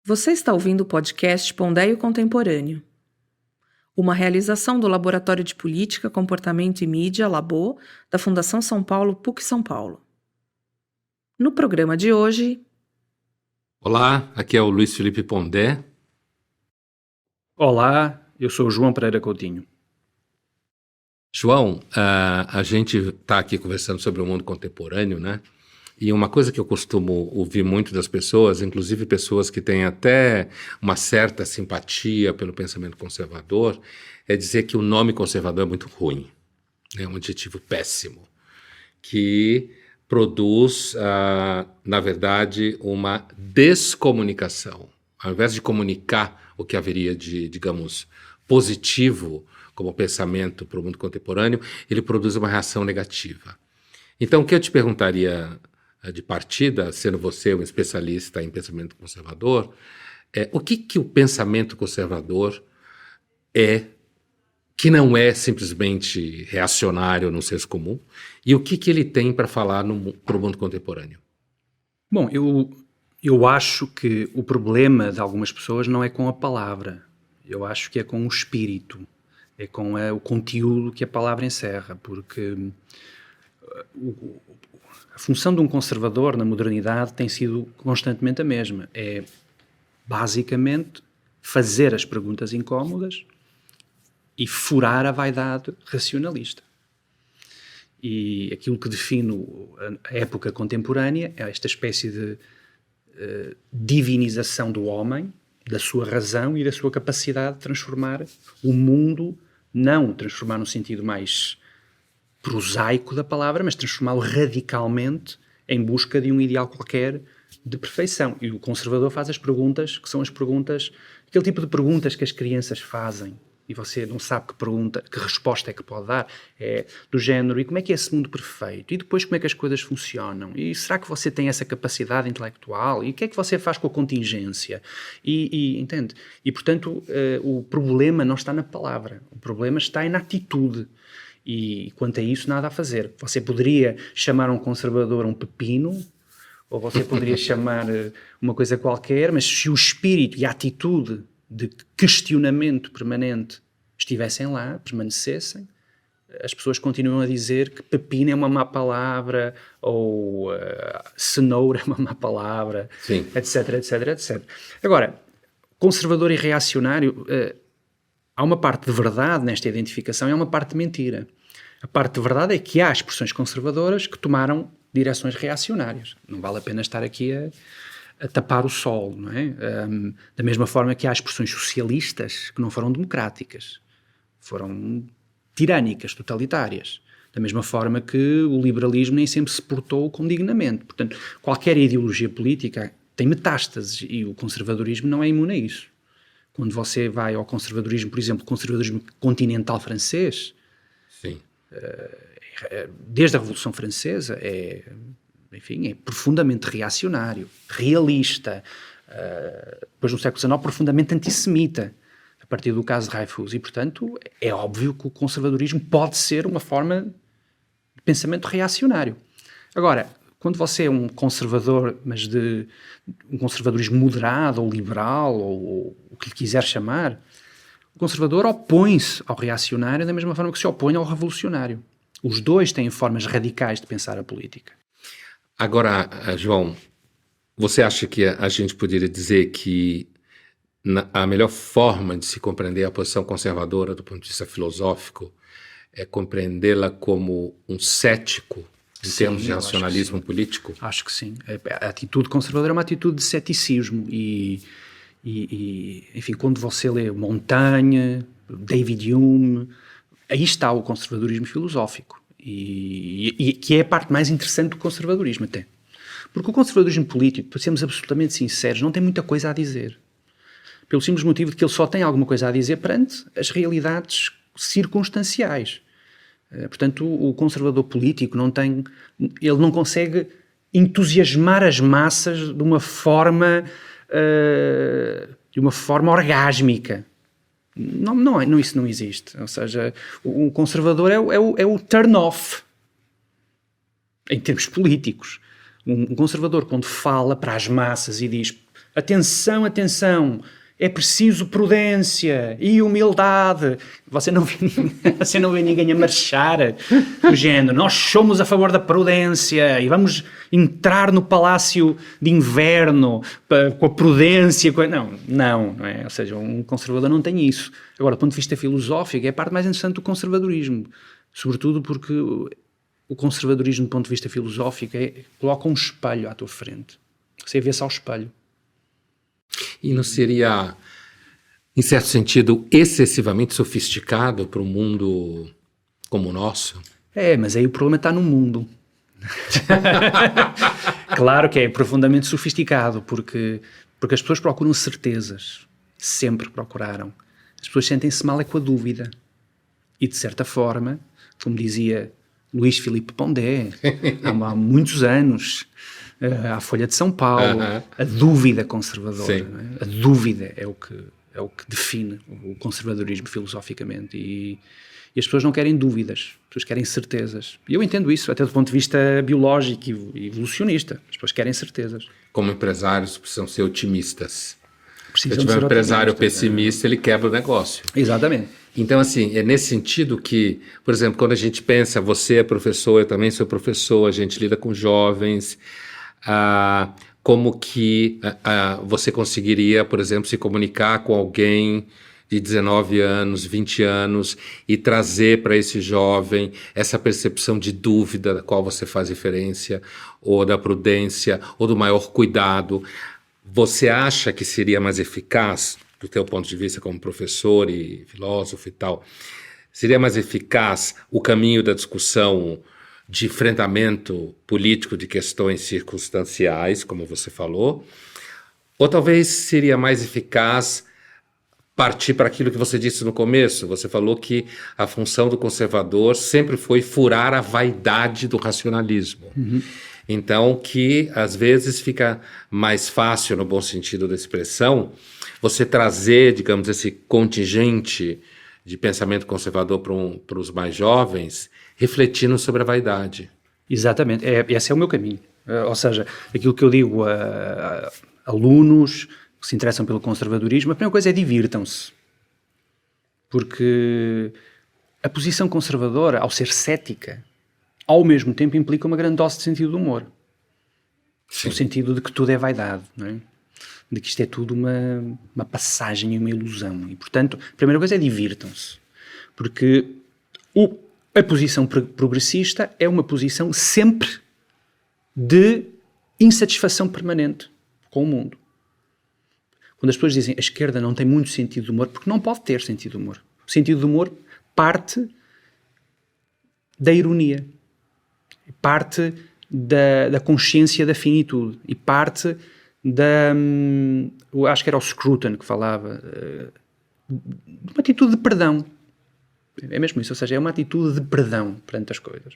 Você está ouvindo o podcast Pondéio Contemporâneo, uma realização do Laboratório de Política, Comportamento e Mídia, Labo, da Fundação São Paulo, PUC São Paulo. No programa de hoje... Olá, aqui é o Luiz Felipe Pondé. Olá, eu sou o João Pereira Coutinho. João, a gente está aqui conversando sobre o mundo contemporâneo, né? E uma coisa que eu costumo ouvir muito das pessoas, inclusive pessoas que têm até uma certa simpatia pelo pensamento conservador, é dizer que o nome conservador é muito ruim. É um adjetivo péssimo, que produz, na verdade, uma descomunicação. Ao invés de comunicar o que haveria de, digamos, positivo como pensamento para o mundo contemporâneo, ele produz uma reação negativa. Então, o que eu te perguntaria de partida, sendo você um especialista em pensamento conservador, o que o pensamento conservador é, que não é simplesmente reacionário no senso comum, e o que ele tem para falar para o mundo contemporâneo? Bom, eu acho que o problema de algumas pessoas não é com a palavra, eu acho que é com o espírito, é com o conteúdo que a palavra encerra, porque a função de um conservador na modernidade tem sido constantemente a mesma. É, basicamente, fazer as perguntas incómodas e furar a vaidade racionalista. E aquilo que define a época contemporânea é esta espécie de divinização do homem, da sua razão e da sua capacidade de transformar o mundo, não transformar no sentido mais prosaico da palavra, mas transformá-lo radicalmente em busca de um ideal qualquer de perfeição. E o conservador faz as perguntas, que são as perguntas, aquele tipo de perguntas que as crianças fazem, e você não sabe que resposta é que pode dar, é do género, e como é que é esse mundo perfeito? E depois como é que as coisas funcionam? E será que você tem essa capacidade intelectual? E o que é que você faz com a contingência? Entende? E, portanto, o problema não está na palavra, o problema está na atitude. E quanto a isso, nada a fazer. Você poderia chamar um conservador um pepino, ou você poderia chamar uma coisa qualquer, mas se o espírito e a atitude de questionamento permanente estivessem lá, permanecessem, as pessoas continuam a dizer que pepino é uma má palavra, ou cenoura é uma má palavra, Sim. etc, etc, etc. Agora, conservador e reacionário... há uma parte de verdade nesta identificação e há uma parte de mentira. A parte de verdade é que há expressões conservadoras que tomaram direções reacionárias. Não vale a pena estar aqui a tapar o sol, não é? Da mesma forma que há expressões socialistas que não foram democráticas. Foram tirânicas, totalitárias. Da mesma forma que o liberalismo nem sempre se portou com dignamente. Portanto, qualquer ideologia política tem metástases e o conservadorismo não é imune a isso. Quando você vai ao conservadorismo, por exemplo, conservadorismo continental francês, Sim. Desde a Revolução Francesa, enfim, é profundamente reacionário, realista, depois no século XIX, profundamente antissemita, a partir do caso de Dreyfus. E, portanto, é óbvio que o conservadorismo pode ser uma forma de pensamento reacionário. Agora, quando você é um conservador, mas de um conservadorismo moderado ou liberal, ou o que lhe quiser chamar, o conservador opõe-se ao reacionário da mesma forma que se opõe ao revolucionário. Os dois têm formas radicais de pensar a política. Agora, João, você acha que a gente poderia dizer que a melhor forma de se compreender a posição conservadora do ponto de vista filosófico é compreendê-la como um cético em termos de racionalismo político? Acho que sim. A atitude conservadora é uma atitude de ceticismo enfim, quando você lê Montaigne, David Hume, aí está o conservadorismo filosófico e que é a parte mais interessante do conservadorismo até. Porque o conservadorismo político, para sermos absolutamente sinceros, não tem muita coisa a dizer. Pelo simples motivo de que ele só tem alguma coisa a dizer perante as realidades circunstanciais. Portanto, o conservador político ele não consegue entusiasmar as massas de uma forma orgásmica. Não, isso não existe. Ou seja, o conservador é o turn-off em termos políticos. Um conservador, quando fala para as massas e diz Atenção, atenção. É preciso prudência e humildade. Você não vê ninguém a marchar do género. Nós somos a favor da prudência e vamos entrar no palácio de inverno com a prudência. Não é? Ou seja, um conservador não tem isso. Agora, do ponto de vista filosófico, é a parte mais interessante do conservadorismo. Sobretudo porque o conservadorismo, do ponto de vista filosófico, coloca um espelho à tua frente. Você vê-se ao espelho. E não seria, em certo sentido, excessivamente sofisticado para um mundo como o nosso? Mas aí o problema está no mundo. Claro que é profundamente sofisticado, porque as pessoas procuram certezas. Sempre procuraram. As pessoas sentem-se mal com a dúvida. E, de certa forma, como dizia Luís Filipe Pondé, há muitos anos... à Folha de São Paulo, a dúvida conservadora. Não é? A dúvida é o que define o conservadorismo filosoficamente. E as pessoas não querem dúvidas, as pessoas querem certezas. E eu entendo isso, até do ponto de vista biológico e evolucionista. As pessoas querem certezas. Como empresários, precisam ser otimistas. Se Precisam tiver um ser empresário otimistas, pessimista, ele quebra o negócio. Exatamente. Então, assim, é nesse sentido que, por exemplo, quando a gente pensa, você é professor, eu também sou professor, a gente lida com jovens... como que você conseguiria, por exemplo, se comunicar com alguém de 19 anos, 20 anos e trazer para esse jovem essa percepção de dúvida da qual você faz referência, ou da prudência, ou do maior cuidado. Você acha que seria mais eficaz, do teu ponto de vista como professor e filósofo e tal, seria mais eficaz o caminho da discussão de enfrentamento político de questões circunstanciais, como você falou, ou talvez seria mais eficaz partir para aquilo que você disse no começo? Você falou que a função do conservador sempre foi furar a vaidade do racionalismo. Então, que às vezes fica mais fácil, no bom sentido da expressão, você trazer, digamos, esse contingente de pensamento conservador para os mais jovens, refletindo sobre a vaidade. Exatamente, esse é o meu caminho. Ou seja, aquilo que eu digo a alunos que se interessam pelo conservadorismo, a primeira coisa é divirtam-se. Porque a posição conservadora, ao ser cética, ao mesmo tempo implica uma grande dose de sentido de humor. Sim. No sentido de que tudo é vaidade, não é? De que isto é tudo uma passagem e uma ilusão. E, portanto, a primeira coisa é divirtam-se. Porque a posição progressista é uma posição sempre de insatisfação permanente com o mundo. Quando as pessoas dizem a esquerda não tem muito sentido de humor, porque não pode ter sentido de humor. O sentido de humor parte da ironia, parte da consciência da finitude e parte eu acho que era o Scruton que falava de uma atitude de perdão. É mesmo isso, ou seja, é uma atitude de perdão perante as coisas.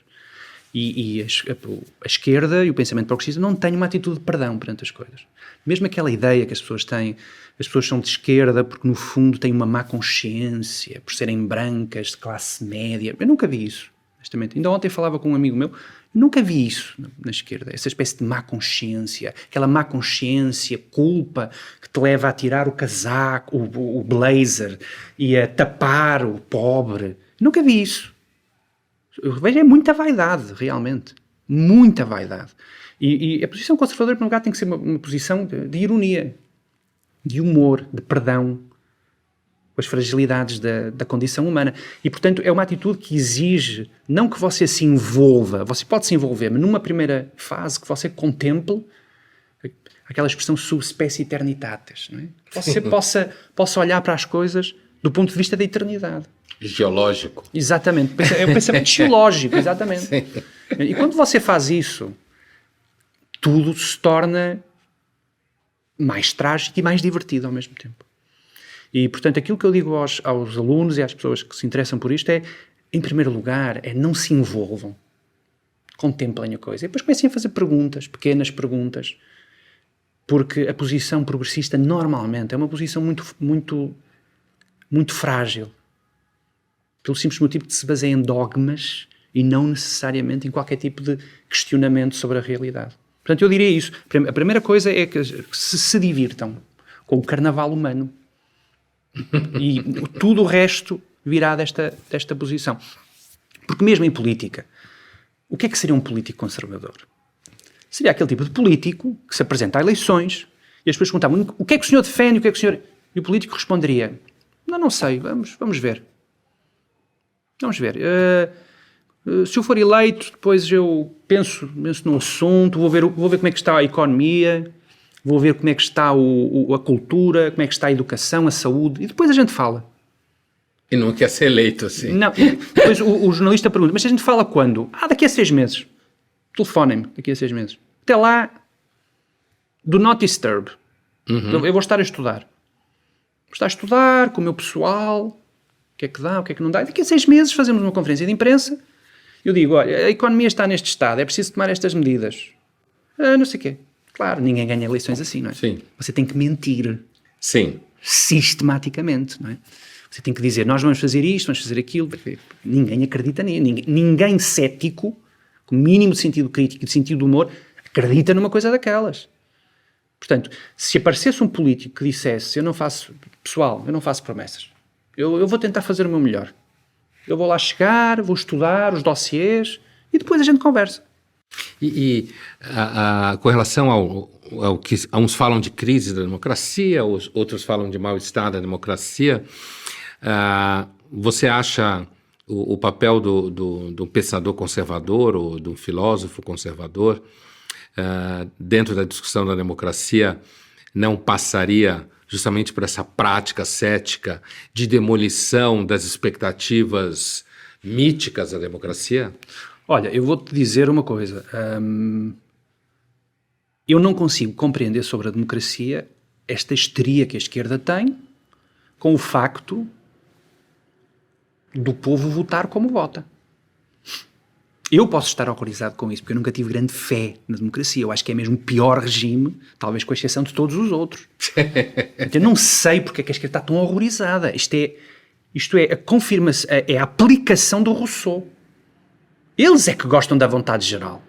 E a esquerda e o pensamento progressista não têm uma atitude de perdão perante as coisas. Mesmo aquela ideia que as pessoas têm, as pessoas são de esquerda porque no fundo têm uma má consciência por serem brancas, de classe média. Eu nunca vi isso, honestamente. Ainda ontem falava com um amigo meu, nunca vi isso na esquerda, essa espécie de má consciência, aquela má consciência, culpa que te leva a tirar o casaco, o blazer e a tapar o pobre. Nunca vi isso. Eu vejo muita vaidade, realmente. Muita vaidade. E a posição conservadora, em primeiro lugar, tem que ser uma posição de ironia, de humor, de perdão, com as fragilidades da condição humana. E, portanto, é uma atitude que exige, não que você se envolva, você pode se envolver, mas numa primeira fase que você contemple aquela expressão subspecie eternitatis, não é? Você possa olhar para as coisas do ponto de vista da eternidade. Geológico. Exatamente. É um pensamento geológico, exatamente. Sim. E quando você faz isso, tudo se torna mais trágico e mais divertido ao mesmo tempo. E, portanto, aquilo que eu digo aos alunos e às pessoas que se interessam por isto é, em primeiro lugar, não se envolvam. Contemplem a coisa. E depois comecem a fazer perguntas, pequenas perguntas. Porque a posição progressista, normalmente, é uma posição muito, muito, muito frágil. Pelo simples motivo de se baseia em dogmas e não necessariamente em qualquer tipo de questionamento sobre a realidade. Portanto, eu diria isso. A primeira coisa é que se divirtam com o carnaval humano. E tudo o resto virá desta posição. Porque mesmo em política, o que é que seria um político conservador? Seria aquele tipo de político que se apresenta a eleições e as pessoas perguntavam o que é que o senhor defende, o que é que o senhor... E o político responderia, não sei, vamos ver. Vamos ver. Se eu for eleito, depois eu penso no assunto, vou ver como é que está a economia, vou ver como é que está a cultura, como é que está a educação, a saúde, e depois a gente fala. E não quer ser eleito assim. Não, depois o jornalista pergunta, mas a gente fala quando? Daqui a 6 meses. Telefonem-me daqui a 6 meses. Até lá, do not disturb. Então, eu vou estar a estudar. Vou estar a estudar com o meu pessoal, o que é que dá, o que é que não dá. E daqui a 6 meses fazemos uma conferência de imprensa. Eu digo, olha, a economia está neste estado, é preciso tomar estas medidas. Não sei o quê. Claro, ninguém ganha eleições assim, não é? Sim. Você tem que mentir. Sim. Sistematicamente, não é? Você tem que dizer, nós vamos fazer isto, vamos fazer aquilo. Ninguém acredita nisso. Ninguém cético, com o mínimo de sentido crítico e de sentido de humor, acredita numa coisa daquelas. Portanto, se aparecesse um político que dissesse, eu não faço promessas. Eu vou tentar fazer o meu melhor. Eu vou lá chegar, vou estudar os dossiês e depois a gente conversa. Com relação ao que uns falam de crise da democracia, outros falam de mal-estar da democracia, você acha o papel do pensador conservador ou do filósofo conservador dentro da discussão da democracia não passaria justamente por essa prática cética de demolição das expectativas míticas da democracia? Olha, eu vou-te dizer uma coisa. Eu não consigo compreender sobre a democracia esta histeria que a esquerda tem com o facto do povo votar como vota. Eu posso estar horrorizado com isso, porque eu nunca tive grande fé na democracia. Eu acho que é mesmo o pior regime, talvez com exceção de todos os outros. Eu não sei porque é que a esquerda está tão horrorizada. Isto é a confirmação, é a aplicação do Rousseau. Eles é que gostam da vontade geral.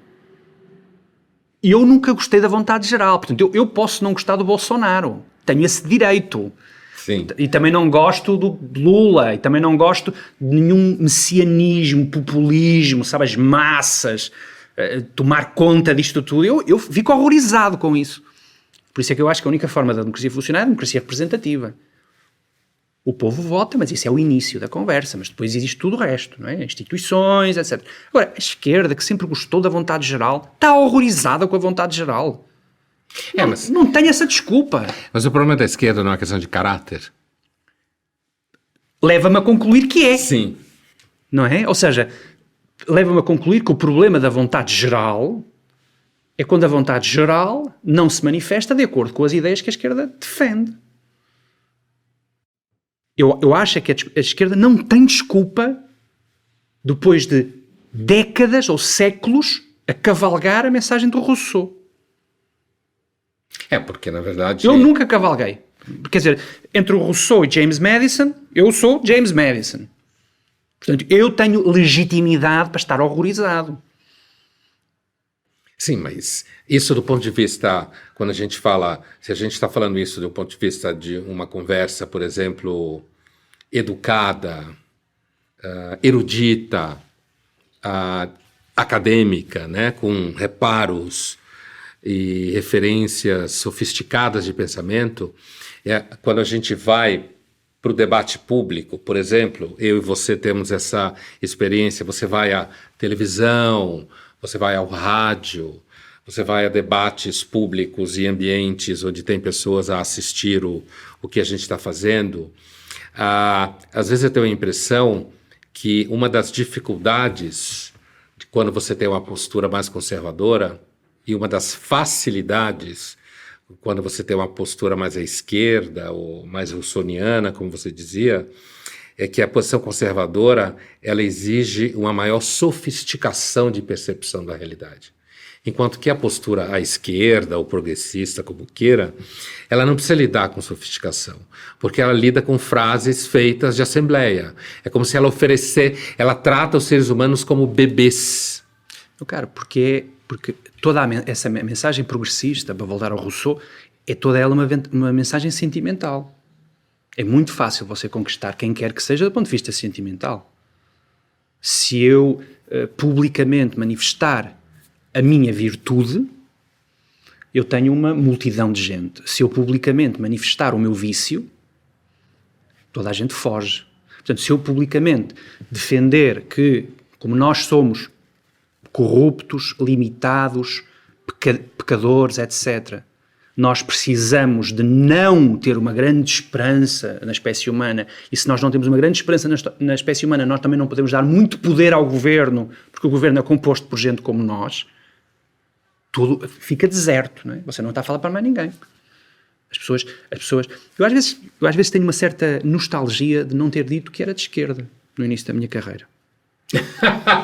E eu nunca gostei da vontade geral. Portanto, eu posso não gostar do Bolsonaro. Tenho esse direito. Sim. E também não gosto do Lula. E também não gosto de nenhum messianismo, populismo, sabe, as massas, tomar conta disto tudo. Eu fico horrorizado com isso. Por isso é que eu acho que a única forma da democracia funcionar é a democracia representativa. O povo vota, mas isso é o início da conversa, mas depois existe tudo o resto, não é? Instituições, etc. Agora, a esquerda, que sempre gostou da vontade geral, está horrorizada com a vontade geral. Não tem essa desculpa. Mas o problema da esquerda não é uma questão de caráter? Leva-me a concluir que é. Sim. Não é? Ou seja, leva-me a concluir que o problema da vontade geral é quando a vontade geral não se manifesta de acordo com as ideias que a esquerda defende. Eu acho que a esquerda não tem desculpa, depois de décadas ou séculos, a cavalgar a mensagem do Rousseau. Porque na verdade... Eu nunca cavalguei. Quer dizer, entre o Rousseau e James Madison, eu sou James Madison. Portanto, eu tenho legitimidade para estar horrorizado. Sim, mas isso do ponto de vista, quando a gente fala, se a gente está falando isso do ponto de vista de uma conversa, por exemplo, educada, erudita, acadêmica, né, com reparos e referências sofisticadas de pensamento, quando a gente vai para o debate público, por exemplo, eu e você temos essa experiência, você vai à televisão, você vai ao rádio, você vai a debates públicos e ambientes onde tem pessoas a assistir o que a gente está fazendo. Às vezes eu tenho a impressão que uma das dificuldades de quando você tem uma postura mais conservadora e uma das facilidades quando você tem uma postura mais à esquerda ou mais russoniana, como você dizia, é que a posição conservadora ela exige uma maior sofisticação de percepção da realidade. Enquanto que a postura à esquerda ou progressista, como queira, ela não precisa lidar com sofisticação, porque ela lida com frases feitas de assembleia. É como se ela trata os seres humanos como bebês. Cara, porque Porque toda essa mensagem progressista, para voltar ao Rousseau, é toda ela uma mensagem sentimental. É muito fácil você conquistar quem quer que seja do ponto de vista sentimental. Se eu publicamente manifestar a minha virtude, eu tenho uma multidão de gente. Se eu publicamente manifestar o meu vício, toda a gente foge. Portanto, se eu publicamente defender que, como nós somos corruptos, limitados, pecadores, etc., nós precisamos de não ter uma grande esperança na espécie humana, e se nós não temos uma grande esperança na espécie humana, nós também não podemos dar muito poder ao governo, porque o governo é composto por gente como nós, tudo fica deserto, não é? Você não está a falar para mais ninguém. As pessoas, eu às vezes tenho uma certa nostalgia de não ter dito que era de esquerda no início da minha carreira.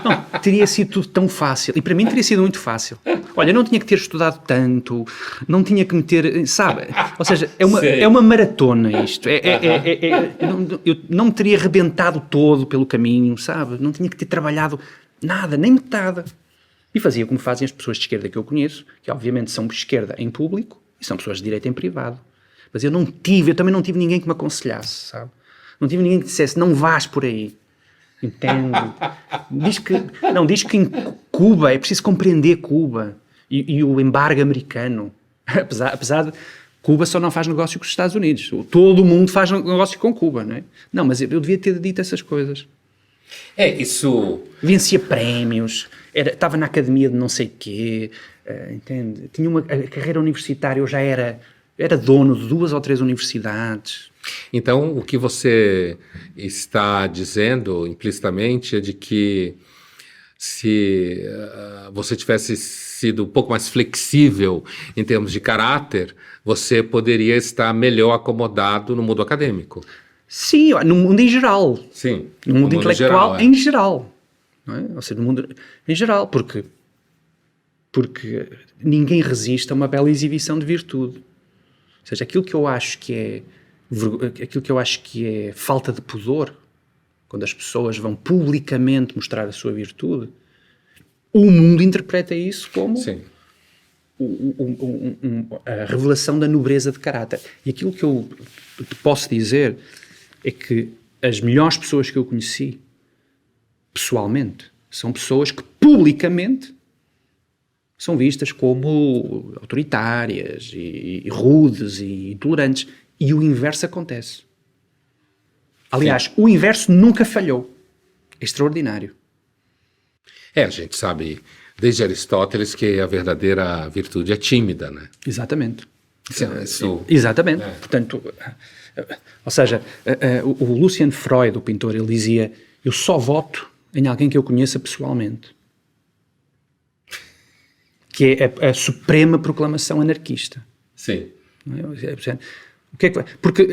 Não, teria sido tudo tão fácil, e para mim teria sido muito fácil. Olha, eu não tinha que ter estudado tanto, não tinha que meter, sabe? Ou seja, é uma maratona isto. Eu não me teria arrebentado todo pelo caminho, sabe? Não tinha que ter trabalhado nada, nem metade. E fazia como fazem as pessoas de esquerda que eu conheço, que obviamente são de esquerda em público e são pessoas de direita em privado. Mas eu também não tive ninguém que me aconselhasse, sabe? Não tive ninguém que dissesse, não vás por aí. Entende? Diz que em Cuba é preciso compreender Cuba e o embargo americano. Apesar de Cuba só não faz negócio com os Estados Unidos. Todo mundo faz negócio com Cuba, não é? Não, mas eu devia ter dito essas coisas. Isso... Vencia prémios, estava na academia de não sei quê, entende? Tinha a carreira universitária, eu já era dono de 2 ou 3 universidades. Então, o que você está dizendo implicitamente é de que se você tivesse sido um pouco mais flexível em termos de caráter, você poderia estar melhor acomodado no mundo acadêmico. Sim, no mundo em geral. Sim. No mundo intelectual em geral. Não é? Ou seja, no mundo em geral, porque ninguém resiste a uma bela exibição de virtude. Ou seja, aquilo que eu acho que é falta de pudor, quando as pessoas vão publicamente mostrar a sua virtude, o mundo interpreta isso como a revelação da nobreza de caráter. E aquilo que eu te posso dizer é que as melhores pessoas que eu conheci, pessoalmente, são pessoas que publicamente são vistas como autoritárias e rudes e intolerantes. E o inverso acontece. Aliás, o inverso nunca falhou. É extraordinário. A gente sabe, desde Aristóteles, que a verdadeira virtude é tímida, né? Exatamente. Exatamente. Portanto, ou seja, o Lucian Freud, o pintor, ele dizia: eu só voto em alguém que eu conheça pessoalmente. Que é a suprema proclamação anarquista. Sim. Porque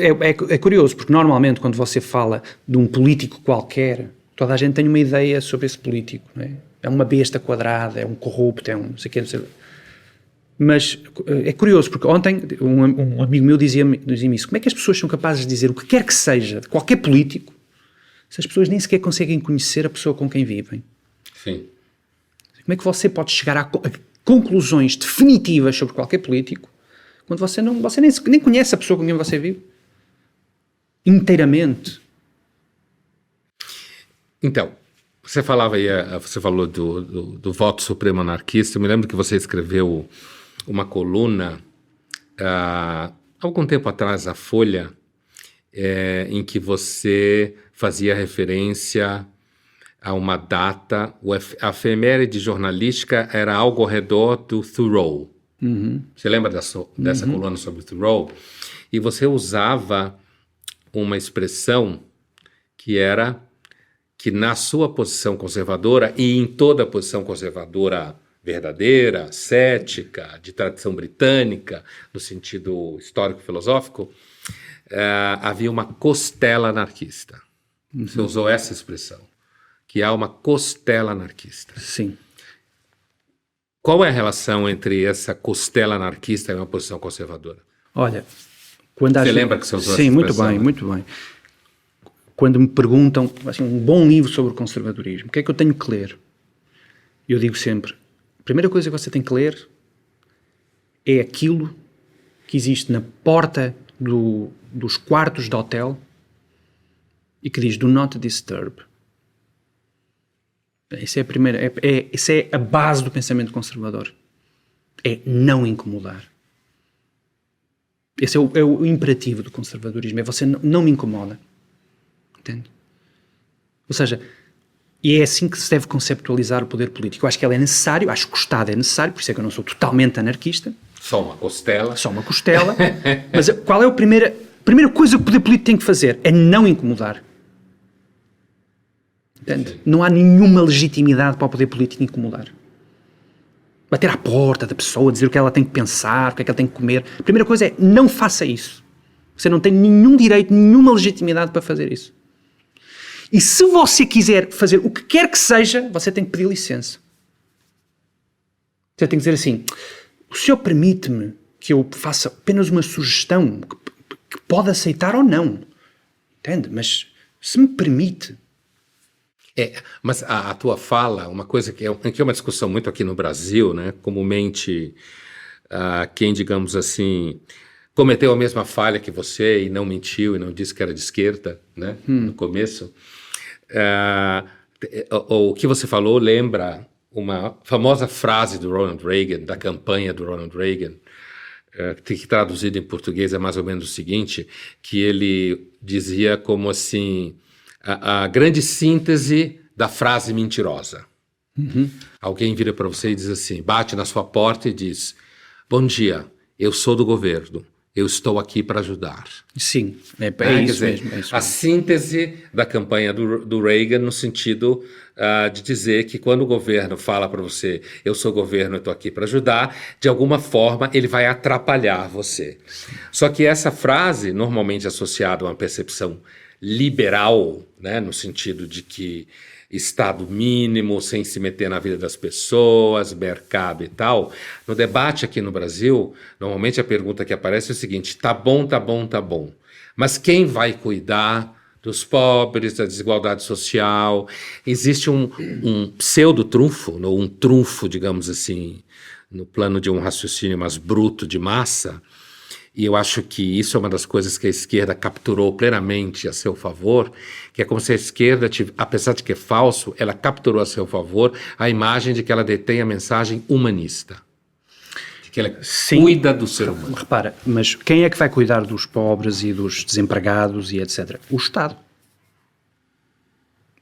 é curioso, porque normalmente quando você fala de um político qualquer, toda a gente tem uma ideia sobre esse político, não é? É uma besta quadrada, é um corrupto, é um não sei o quê, não sei. Mas é curioso, porque ontem um amigo meu dizia-me isso: como é que as pessoas são capazes de dizer o que quer que seja de qualquer político se as pessoas nem sequer conseguem conhecer a pessoa com quem vivem? Sim. Como é que você pode chegar a conclusões definitivas sobre qualquer político quando você nem conhece a pessoa com quem você vive inteiramente? Então, você falou do voto supremo anarquista. Eu me lembro que você escreveu uma coluna algum tempo atrás na Folha, em que você fazia referência a uma data. A efeméride jornalística era algo ao redor do Thoreau. Uhum. Você lembra dessa coluna sobre Thoreau? E você usava uma expressão que era que na sua posição conservadora e em toda a posição conservadora verdadeira, cética, de tradição britânica, no sentido histórico-filosófico, havia uma costela anarquista. Uhum. Você usou essa expressão, que há uma costela anarquista. Sim. Qual é a relação entre essa costela anarquista e uma posição conservadora? Olha, você lembra que você usou essa expressão? Sim, muito bem. Quando me perguntam assim, um bom livro sobre o conservadorismo, o que é que eu tenho que ler? Eu digo sempre, A primeira coisa que você tem que ler é aquilo que existe na porta dos quartos de hotel e que diz "Do not disturb". Essa é a primeira, essa é a base do pensamento conservador. É não incomodar. Esse é o imperativo do conservadorismo. É você não me incomoda. Entende? Ou seja, e é assim que se deve conceptualizar o poder político. Eu acho que ele é necessário, acho que o Estado é necessário, por isso é que eu não sou totalmente anarquista. Só uma costela. Mas qual é a primeira coisa que o poder político tem que fazer? É não incomodar. Entende? Não há nenhuma legitimidade para o poder político incomodar. Bater à porta da pessoa, dizer o que ela tem que pensar, o que é que ela tem que comer. A primeira coisa é, não faça isso. Você não tem nenhum direito, nenhuma legitimidade para fazer isso. E se você quiser fazer o que quer que seja, você tem que pedir licença. Você tem que dizer assim, o senhor permite-me que eu faça apenas uma sugestão que pode aceitar ou não. Entende? Mas se me permite... Mas a tua fala, uma coisa que é uma discussão muito aqui no Brasil, né? Comumente, quem, digamos assim, cometeu a mesma falha que você e não mentiu e não disse que era de esquerda, né? No começo. O que você falou lembra uma famosa frase do Ronald Reagan, da campanha do Ronald Reagan, que traduzido em português é mais ou menos o seguinte, que ele dizia como assim... A grande síntese da frase mentirosa. Alguém vira para você e diz assim, bate na sua porta e diz, bom dia, eu sou do governo, eu estou aqui para ajudar. Sim, é isso dizer, mesmo. A síntese da campanha do Reagan no sentido de dizer que quando o governo fala para você, eu sou governo, eu estou aqui para ajudar, de alguma forma ele vai atrapalhar você. Só que essa frase, normalmente associada a uma percepção liberal, né, no sentido de que Estado mínimo, sem se meter na vida das pessoas, mercado e tal. No debate aqui no Brasil, normalmente a pergunta que aparece é o seguinte, tá bom, mas quem vai cuidar dos pobres, da desigualdade social? Existe um pseudo-trunfo, ou um trunfo, digamos assim, no plano de um raciocínio mais bruto de massa. E eu acho que isso é uma das coisas que a esquerda capturou plenamente a seu favor, que é como se a esquerda, apesar de que é falso, ela capturou a seu favor a imagem de que ela detém a mensagem humanista. De que ela cuida do ser humano. Repara, mas quem é que vai cuidar dos pobres e dos desempregados e etc? O Estado.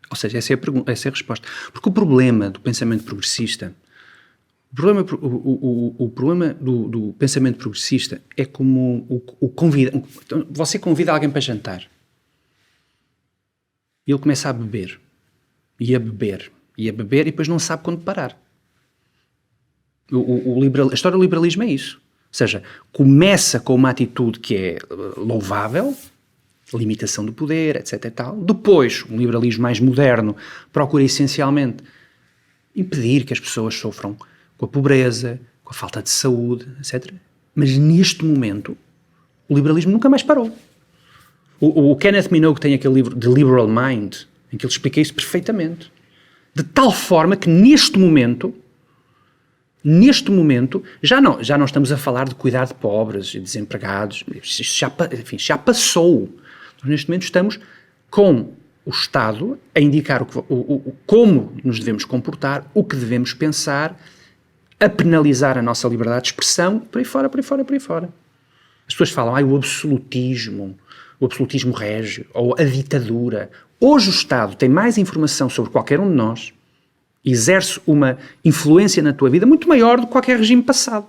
Ou seja, essa é a resposta. Porque o problema do pensamento progressista... O problema do pensamento progressista é como você convida alguém para jantar e ele começa a beber e a beber e a beber e depois não sabe quando parar. A história do liberalismo é isso. Ou seja, começa com uma atitude que é louvável, limitação do poder, etc. e tal. Depois, um liberalismo mais moderno procura essencialmente impedir que as pessoas sofram com a pobreza, com a falta de saúde, etc. Mas neste momento, o liberalismo nunca mais parou. O Kenneth Minogue tem aquele livro, The Liberal Mind, em que ele explica isso perfeitamente. De tal forma que neste momento, já não estamos a falar de cuidar de pobres e desempregados. Isso já passou. Nós, neste momento, estamos com o Estado a indicar como nos devemos comportar, o que devemos pensar, a penalizar a nossa liberdade de expressão, por aí fora. As pessoas falam, o absolutismo régio, ou a ditadura. Hoje o Estado tem mais informação sobre qualquer um de nós, exerce uma influência na tua vida muito maior do que qualquer regime passado.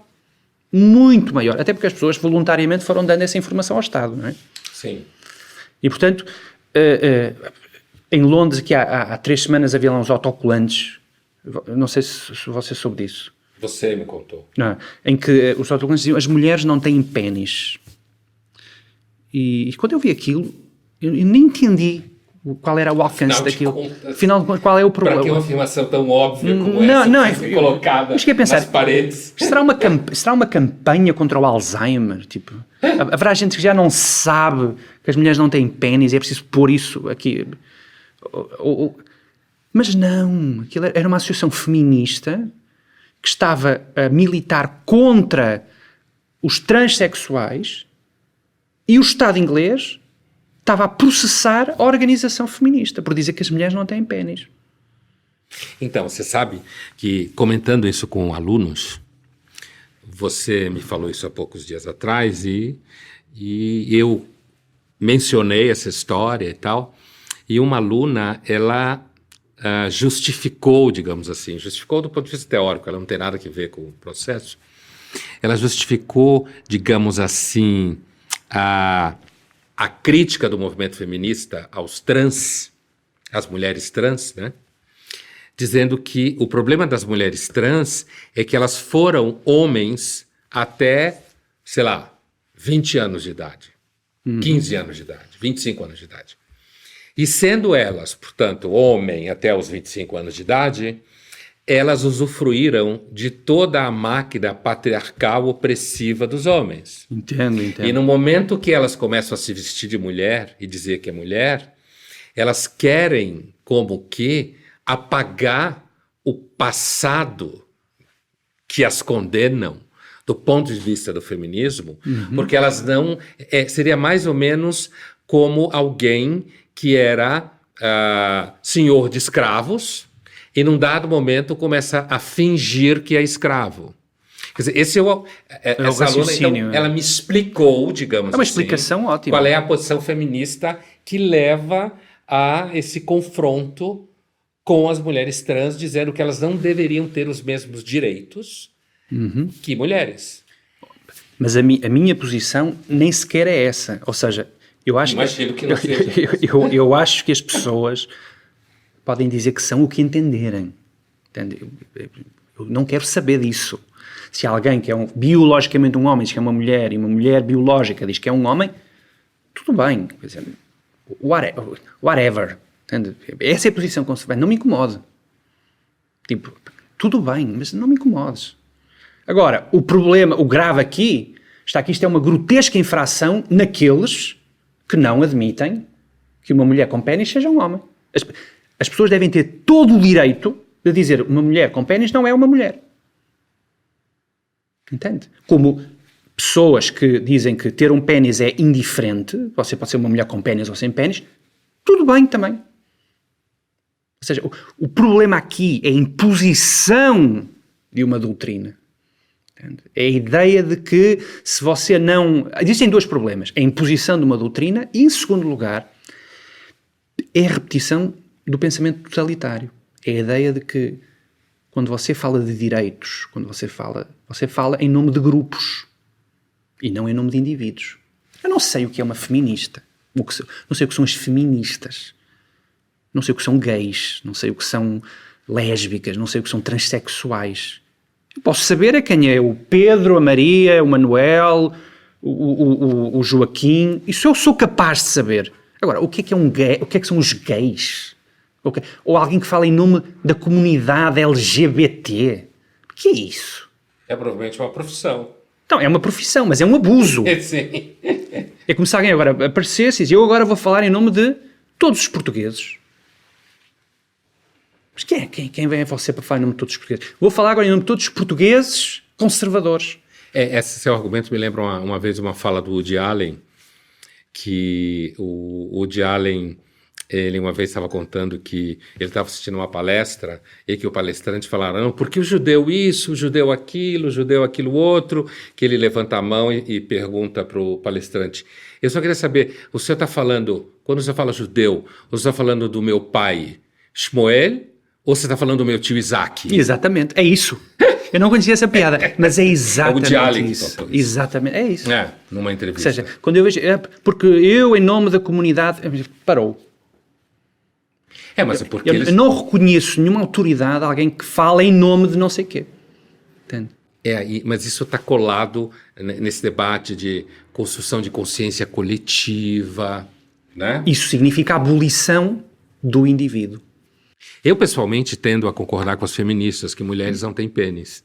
Muito maior. Até porque as pessoas voluntariamente foram dando essa informação ao Estado, não é? Sim. E, portanto, em Londres, que há 3 semanas havia lá uns autocolantes, não sei se você soube disso. Você me contou. Não, em que os autocolantes diziam as mulheres não têm pênis. E quando eu vi aquilo, eu nem entendi qual era o alcance daquilo. Afinal, qual é o problema? Para que uma afirmação tão óbvia como essa colocada nas paredes? Será uma campanha contra o Alzheimer? Tipo, haverá gente que já não sabe que as mulheres não têm pênis e é preciso pôr isso aqui. Mas não, aquilo era uma associação feminista que estava a militar contra os transexuais e o Estado inglês estava a processar a organização feminista por dizer que as mulheres não têm pênis. Então, você sabe que, comentando isso com alunos, você me falou isso há poucos dias atrás e eu mencionei essa história e tal, e uma aluna, ela justificou, digamos assim, justificou do ponto de vista teórico, ela não tem nada a ver com o processo, ela justificou, digamos assim, a crítica do movimento feminista aos trans, às mulheres trans, né? Dizendo que o problema das mulheres trans é que elas foram homens até, sei lá, 20 anos de idade, 15 anos de idade, 25 anos de idade. E sendo elas, portanto, homem até os 25 anos de idade, elas usufruíram de toda a máquina patriarcal opressiva dos homens. Entendo. E no momento que elas começam a se vestir de mulher e dizer que é mulher, elas querem, como que, apagar o passado que as condenam do ponto de vista do feminismo, porque elas não... seria mais ou menos como alguém que era senhor de escravos e num dado momento começa a fingir que é escravo. Quer dizer, essa aluna, então, ela me explicou, digamos assim... É uma explicação ótima. Qual é a posição feminista que leva a esse confronto com as mulheres trans, dizendo que elas não deveriam ter os mesmos direitos que mulheres. Mas a minha posição nem sequer é essa. Ou seja, eu acho eu acho que as pessoas podem dizer que são o que entenderem. Entende? Eu não quero saber disso. Se alguém que é biologicamente um homem diz que é uma mulher e uma mulher biológica diz que é um homem, tudo bem. Quer dizer, whatever. Entende? Essa é a posição conservadora. Não me incomode. Tipo, tudo bem, mas não me incomodes. Agora, o problema, o grave aqui, está que isto é uma grotesca infração naqueles que não admitem que uma mulher com pênis seja um homem. As pessoas devem ter todo o direito de dizer uma mulher com pênis não é uma mulher. Entende? Como pessoas que dizem que ter um pênis é indiferente, você pode ser uma mulher com pênis ou sem pênis, tudo bem também. Ou seja, o problema aqui é a imposição de uma doutrina. É a ideia de que se você não... Existem dois problemas. A imposição de uma doutrina e, em segundo lugar, é a repetição do pensamento totalitário. É a ideia de que quando você fala de direitos, você fala em nome de grupos e não em nome de indivíduos. Eu não sei o que é uma feminista. Não sei o que são as feministas. Não sei o que são gays. Não sei o que são lésbicas. Não sei o que são transexuais. Eu posso saber quem é o Pedro, a Maria, o Manuel, o Joaquim. Isso eu sou capaz de saber. Agora, o que é um gay? O que é que são os gays? Ou alguém que fala em nome da comunidade LGBT? O que é isso? É provavelmente uma profissão. Então, é uma profissão, mas é um abuso. Sim. É como se alguém agora aparecesse e diz, eu agora vou falar em nome de todos os portugueses. Mas quem vem a você para falar em nome de todos os portugueses? Vou falar agora em nome de todos os portugueses conservadores. Esse seu argumento me lembra uma vez uma fala do Woody Allen, que o Woody Allen, ele uma vez estava contando que ele estava assistindo uma palestra e que o palestrante falava, não, porque o judeu isso, o judeu aquilo outro, que ele levanta a mão e pergunta para o palestrante, eu só queria saber, o senhor está falando, quando você fala judeu, você está falando do meu pai Shmuel ou você está falando do meu tio Isaac? Exatamente, é isso. Eu não conhecia essa piada, mas é exatamente isso. Exatamente, é isso. Numa entrevista. Ou seja, quando eu vejo, porque eu, em nome da comunidade, parou. Mas é porque eu não reconheço nenhuma autoridade, alguém que fala em nome de não sei o quê. Entende? Mas isso está colado nesse debate de construção de consciência coletiva, né? Isso significa a abolição do indivíduo. Eu, pessoalmente, tendo a concordar com as feministas que mulheres não têm pênis.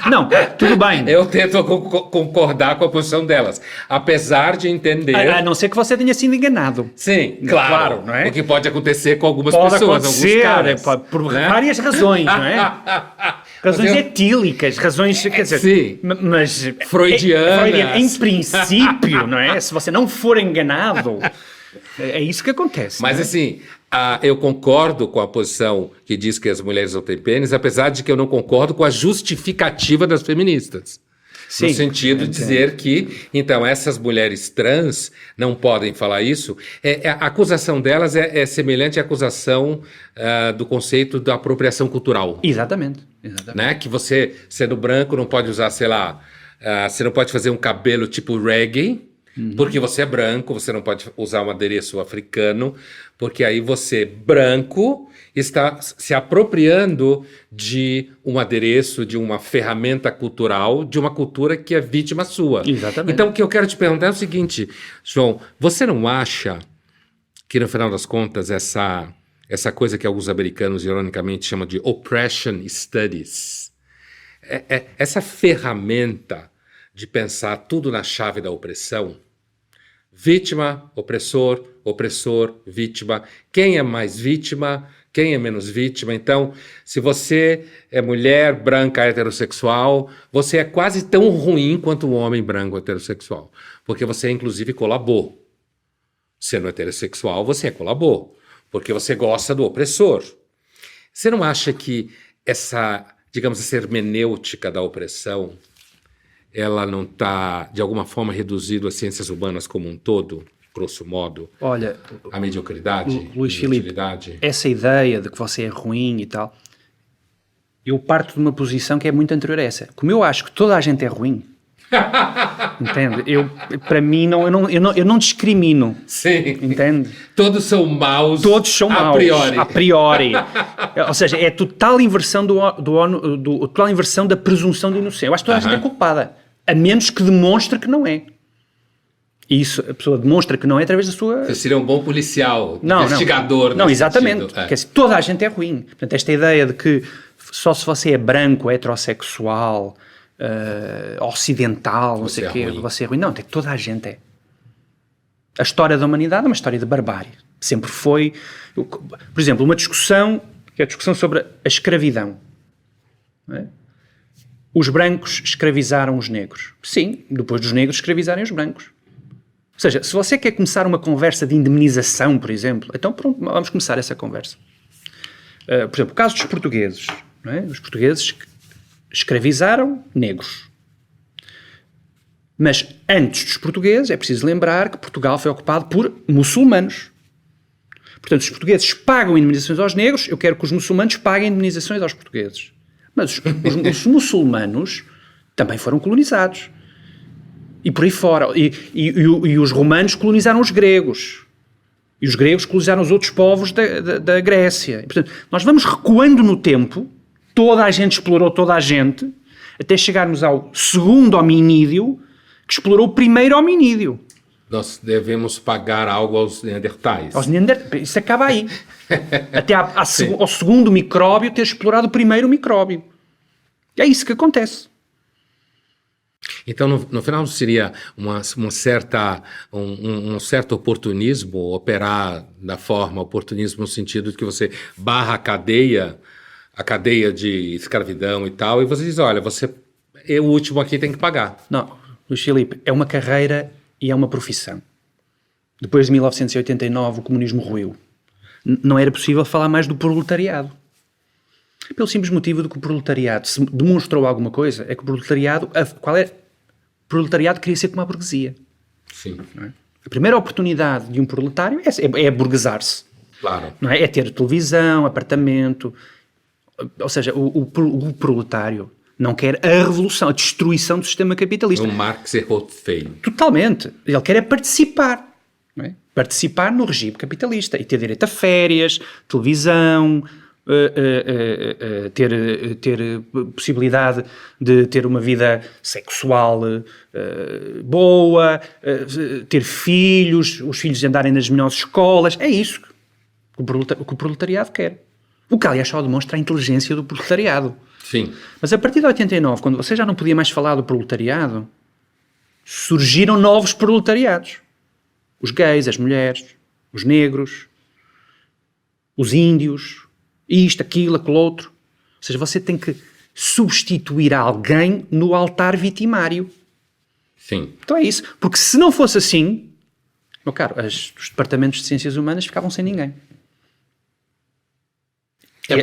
Não, tudo bem. Eu tento concordar com a posição delas, apesar de entender... A não ser que você tenha sido enganado. Sim, claro, não é? O que pode acontecer com algumas pessoas, acontecer, alguns caras. Por várias razões, não é? Razões etílicas, razões, quer dizer, sim, mas freudianas. Em princípio, não é? Se você não for enganado, é isso que acontece. Mas não é? assim, eu concordo com a posição que diz que as mulheres não têm pênis, apesar de que eu não concordo com a justificativa das feministas. Sim, no sentido de dizer que, então, essas mulheres trans não podem falar isso. A acusação delas é semelhante à acusação do conceito da apropriação cultural. Exatamente. Né? Que você, sendo branco, não pode usar, sei lá, você não pode fazer um cabelo tipo reggae, porque você é branco, você não pode usar um adereço africano, porque aí você, branco, está se apropriando de um adereço, de uma ferramenta cultural, de uma cultura que é vítima sua. Exatamente. Então, o que eu quero te perguntar é o seguinte, João, você não acha que, no final das contas, essa coisa que alguns americanos, ironicamente, chamam de oppression studies, essa ferramenta de pensar tudo na chave da opressão, vítima, opressor, opressor, vítima, quem é mais vítima, quem é menos vítima. Então, se você é mulher branca heterossexual, você é quase tão ruim quanto um homem branco heterossexual, porque você inclusive colabou. Sendo heterossexual, você colabou, porque você gosta do opressor. Você não acha que essa, digamos, essa hermenêutica da opressão, ela não está, de alguma forma, reduzindo as ciências humanas como um todo, grosso modo? Olha, a mediocridade, Luís Filipe, essa ideia de que você é ruim e tal, eu parto de uma posição que é muito anterior a essa. Como eu acho que toda a gente é ruim, entende? Para mim, eu não discrimino. Sim. Entende? Todos são maus. Todos são maus. A priori. Ou seja, é total inversão total inversão da presunção de inocência. Eu acho que toda a gente é culpada. A menos que demonstre que não é. E isso, a pessoa demonstra que não é através da sua... Você seria um bom policial, investigador. Não, exatamente. Quer dizer, toda a gente é ruim. Portanto, esta ideia de que só se você é branco, heterossexual, ocidental, não sei o quê, você é ruim. Não, toda a gente é. A história da humanidade é uma história de barbárie. Sempre foi... Por exemplo, uma discussão, que é a discussão sobre a escravidão. Não é? Os brancos escravizaram os negros. Sim, depois dos negros escravizarem os brancos. Ou seja, se você quer começar uma conversa de indemnização, por exemplo, então pronto, vamos começar essa conversa. Por exemplo, o caso dos portugueses. Não é? Os portugueses escravizaram negros. Mas antes dos portugueses, é preciso lembrar que Portugal foi ocupado por muçulmanos. Portanto, os portugueses pagam indemnizações aos negros, eu quero que os muçulmanos paguem indemnizações aos portugueses. Mas os muçulmanos também foram colonizados. E por aí fora. E os romanos colonizaram os gregos. E os gregos colonizaram os outros povos da Grécia. E, portanto, nós vamos recuando no tempo, toda a gente explorou toda a gente, até chegarmos ao segundo hominídeo, que explorou o primeiro hominídeo. Nós devemos pagar algo aos neandertais. Isso acaba aí. Até ao segundo micróbio ter explorado o primeiro micróbio. É isso que acontece. Então, no final, seria um certo oportunismo, operar da forma oportunismo no sentido de que você barra a cadeia de escravidão e tal, e você diz, olha, o último aqui tem que pagar. Não, Luís Filipe, é uma carreira e é uma profissão. Depois de 1989, o comunismo ruiu. Não era possível falar mais do proletariado. Pelo simples motivo de que o proletariado, se demonstrou alguma coisa, é que o proletariado, o proletariado queria ser como a burguesia. Sim. Não é? A primeira oportunidade de um proletário é aburguesar-se. Claro. Não é? É ter televisão, apartamento. Ou seja, o proletário não quer a revolução, a destruição do sistema capitalista. O Marx errou feio. Totalmente. Ele quer é participar. Não é? Participar no regime capitalista e ter direito a férias, televisão, ter possibilidade de ter uma vida sexual boa, ter filhos, os filhos andarem nas melhores escolas. É isso que o proletariado quer. O que, aliás, só demonstra a inteligência do proletariado. Sim. Mas a partir de 89, quando você já não podia mais falar do proletariado, surgiram novos proletariados. Os gays, as mulheres, os negros, os índios, isto, aquilo, aquilo outro. Ou seja, você tem que substituir alguém no altar vitimário. Sim. Então é isso. Porque se não fosse assim, meu caro, os departamentos de ciências humanas ficavam sem ninguém.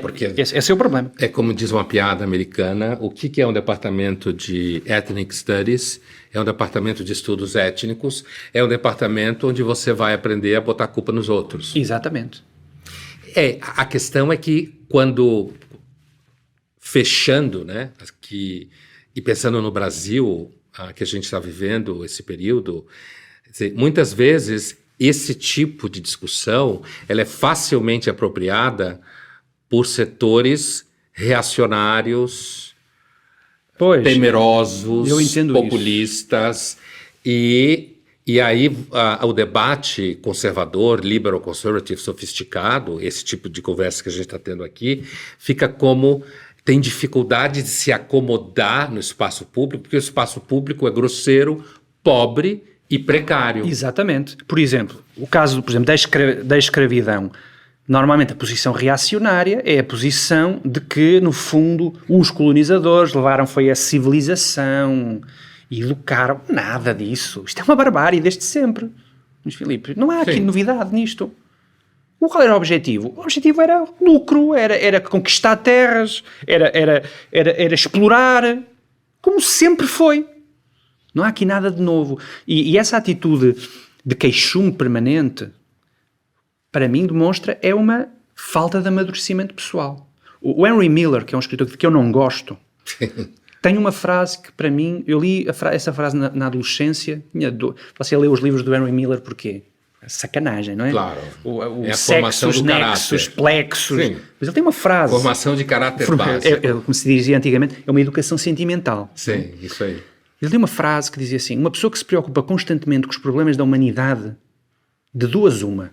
Porque Esse é o problema. é como diz uma piada americana, o que é um departamento de Ethnic Studies? É um departamento de estudos étnicos, é um departamento onde você vai aprender a botar a culpa nos outros. Exatamente. A questão é que quando, fechando, né, aqui, e pensando no Brasil, que a gente está vivendo esse período, muitas vezes esse tipo de discussão ela é facilmente apropriada por setores reacionários, temerosos, eu entendo populistas, e aí o debate conservador, liberal conservative, sofisticado, esse tipo de conversa que a gente está tendo aqui, tem dificuldade de se acomodar no espaço público, porque o espaço público é grosseiro, pobre e precário. Exatamente. Por exemplo, o caso, por exemplo, da escravidão. Normalmente a posição reacionária é a posição de que, no fundo, os colonizadores levaram foi a civilização e educaram. Nada disso. Isto é uma barbárie desde sempre. Mas, Filipe, não há aqui novidade nisto. Qual era o objetivo? O objetivo era lucro, era conquistar terras, era explorar, como sempre foi. Não há aqui nada de novo. E essa atitude de queixume permanente, para mim, demonstra é uma falta de amadurecimento pessoal. O Henry Miller, que é um escritor que eu não gosto, tem uma frase que, para mim, eu li essa frase na adolescência. Você leu os livros do Henry Miller porquê? Sacanagem, não é? Claro. O a formação sexos, do nexos, caráter. plexos. Sim. Mas ele tem uma frase. Formação de caráter básico. Como se dizia antigamente, é uma educação sentimental. Sim, isso aí. Ele tem uma frase que dizia assim: uma pessoa que se preocupa constantemente com os problemas da humanidade, de duas uma,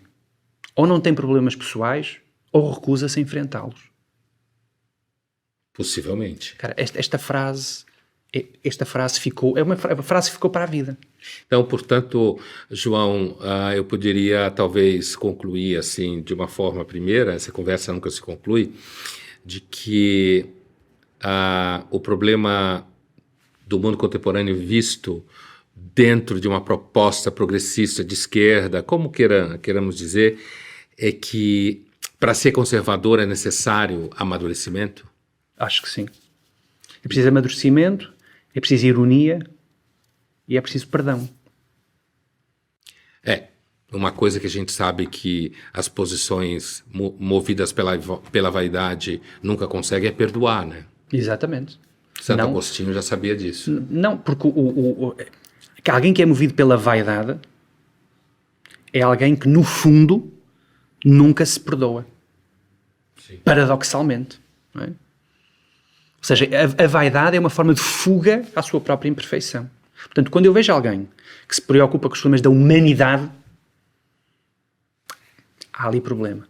ou não tem problemas pessoais, ou recusa-se a enfrentá-los. Possivelmente. Cara, esta frase ficou, é uma frase que ficou para a vida. Então, portanto, João, eu poderia talvez concluir assim, de uma forma primeira, essa conversa nunca se conclui, de que o problema do mundo contemporâneo visto dentro de uma proposta progressista de esquerda, como queiramos dizer, é que para ser conservador é necessário amadurecimento? Acho que sim. É preciso amadurecimento, é preciso ironia e é preciso perdão. Uma coisa que a gente sabe que as posições movidas pela vaidade nunca conseguem é perdoar, né? Exatamente. Santo Agostinho já sabia disso. Não, porque alguém que é movido pela vaidade é alguém que, no fundo, nunca se perdoa. Sim. Paradoxalmente. Não é? Ou seja, a vaidade é uma forma de fuga à sua própria imperfeição. Portanto, quando eu vejo alguém que se preocupa com os problemas da humanidade, há ali problema.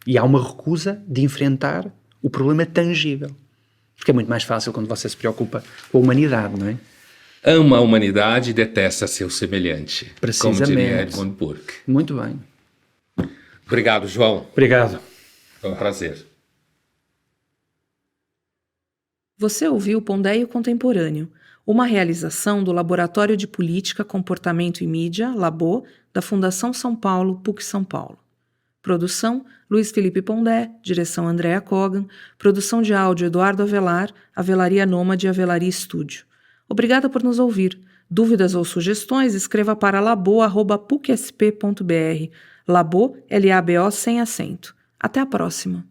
E há uma recusa de enfrentar o problema tangível. Porque é muito mais fácil quando você se preocupa com a humanidade, não é? Ama a humanidade e detesta seu semelhante. Precisamente. Como diria Edmund Burke. Muito bem. Obrigado, João. Obrigado. Foi um prazer. Você ouviu Pondéio Contemporâneo, uma realização do Laboratório de Política, Comportamento e Mídia, Labo, da Fundação São Paulo, PUC São Paulo. Produção, Luiz Felipe Pondé, direção Andréa Kogan, produção de áudio Eduardo Avelar, Avelaria Nômade e Avelaria Estúdio. Obrigada por nos ouvir. Dúvidas ou sugestões, escreva para labo@pucsp.br. Labo, Labo sem acento. Até a próxima.